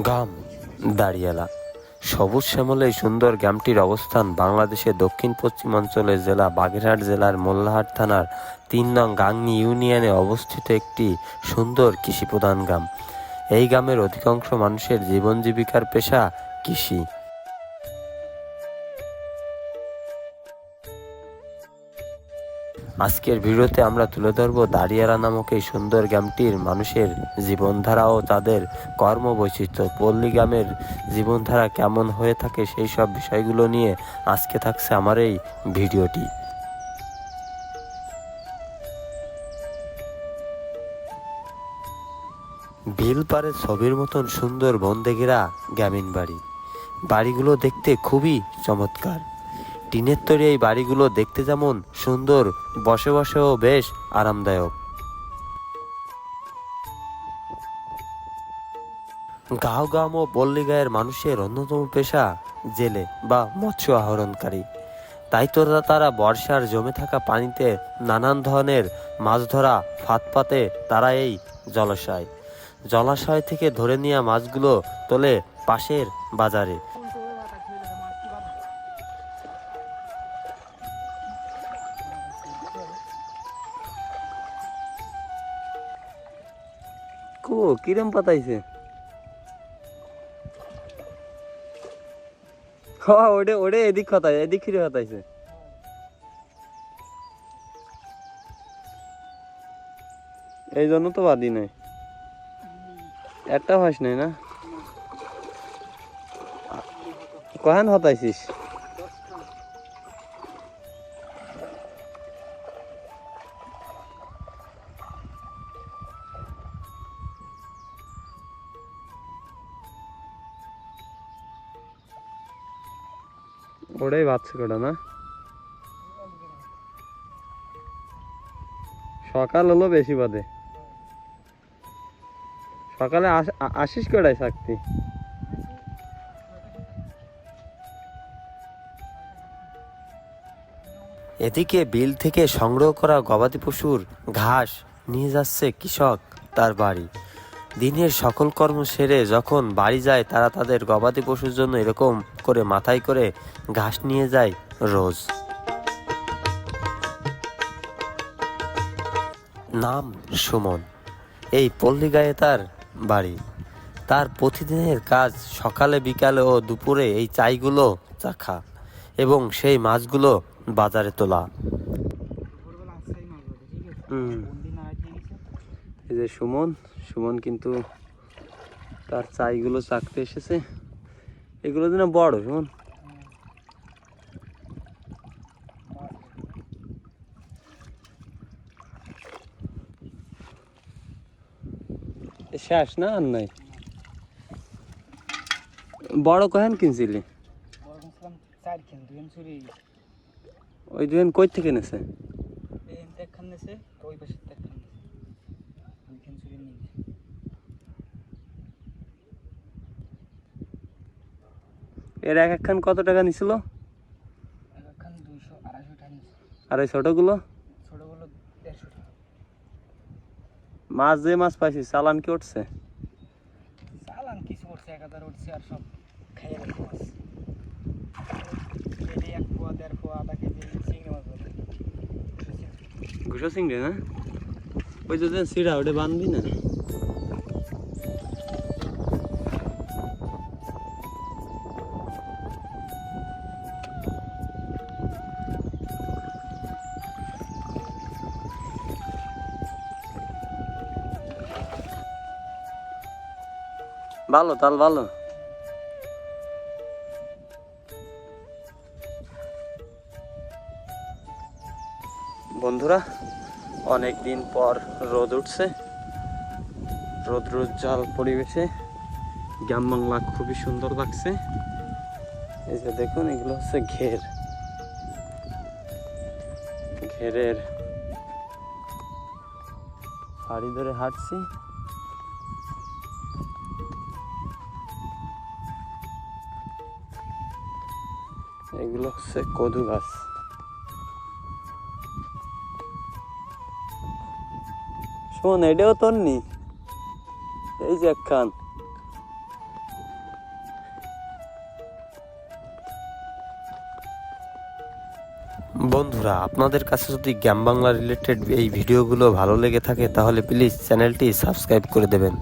গ্রাম দাঁড়িয়ালা। সবুজ শ্যামলে এই সুন্দর গ্রামটির অবস্থান বাংলাদেশের দক্ষিণ পশ্চিমাঞ্চলের জেলা বাগেরহাট জেলার মোল্লাহাট থানার ৩ নং গাংনী ইউনিয়নে অবস্থিত একটি সুন্দর কৃষিপ্রধান গ্রাম। এই গ্রামের অধিকাংশ মানুষের জীবন জীবিকার পেশা কৃষি। আজকের ভিডিওতে আমরা তুলে ধরব দাঁড়িয়ালা নামক এই সুন্দর গ্রামটির মানুষের জীবনধারা ও তাদের কর্মবৈচিত্র্য। পল্লী গ্রামের জীবনধারা কেমন হয়ে থাকে সেই সব বিষয়গুলো নিয়ে আজকে থাকছে আমার এই ভিডিওটি। বিল পারে ছবির মতন সুন্দর বন্দে ঘেরা গ্রামীণ বাড়ি। বাড়িগুলো দেখতে খুবই চমৎকার। টিনের তৈরি এই বাড়িগুলো দেখতে যেমন সুন্দর, বসে বসেও বেশ আরামদায়ক। গাঁও ও পল্লী গাঁয়ের মানুষের অন্যতম পেশা জেলে বা মৎস্য আহরণকারী। তাই তো তারা বর্ষার জমে থাকা পানিতে নানান ধরনের মাছ ধরা ফাঁদ পাতে তারা এই জলাশয় থেকে ধরে নেওয়া মাছগুলো তোলে পাশের বাজারে। কিরম পাতাইছে? ওরে এদিক কথাই, এদিক ফিরে কথাইছে। এই জন্য তো বাদি নাই, একটা ভাস নাই না। কখন হতাইছিস? ওটাই বাচ্চা কটা না? সকাল হলো বেশি বাদে। সকালে আসিস কটায় থাকতি? এদিকে বিল থেকে সংগ্রহ করা গবাদি পশুর ঘাস নিয়ে যাচ্ছে কৃষক তার বাড়ি। দিনের সকল কর্ম সেরে যখন বাড়ি যায় তারা তাদের গবাদি পশুর জন্য এরকম করে মাথায় করে ঘাস নিয়ে যায় রোজ। নাম সুমন। এই পল্লী গাঁয়ে তার বাড়ি। তার প্রতিদিনের কাজ সকালে বিকালে ও দুপুরে এই চাইগুলো চাখা এবং সেই মাছগুলো বাজারে তোলা। এই যে সুমন কিন্তু তার চাইগুলো চাকতে এসেছে। এগুলো যেন বড় সুমন। শেষ না আর নাই? বড় কহেন কিনছিলি? ওই দুজন কই থেকে নেছে? এর এক একখান কত টাকা নিছিল? আর এই ছোটগুলো? মাছ যে মাছ পাইছি চালান কি উঠছে? চালান কিছু উঠছে, 1000 উঠছে আর সব খাইয়ে গেছে মাছ। এক পোয়া 1.5 পোয়া আধা কেজি চিংড়ি মাছ বলে ঘুষো চিংড়ি না? ওই যে সিরা ওটা বানবি না? ভালো তাল ভালো। বন্ধুরা, অনেক দিন পর রোদ উঠছে। রোদ্রোজ্জ্বল পরিবেশে গ্রাম বাংলা খুবই সুন্দর লাগছে। এই যে দেখুন, এগুলো হচ্ছে ঘেরের সারি ধরে হাঁটছি। এগুলো হচ্ছে কদু গাছ। শোন, এটাও তোর নি? এই যে একখান বন্ধুরা, আপনাদের কাছে যদি গ্রাম বাংলা রিলেটেড এই ভিডিওগুলো ভালো লেগে থাকে তাহলে প্লিজ চ্যানেলটি সাবস্ক্রাইব করে দেবেন।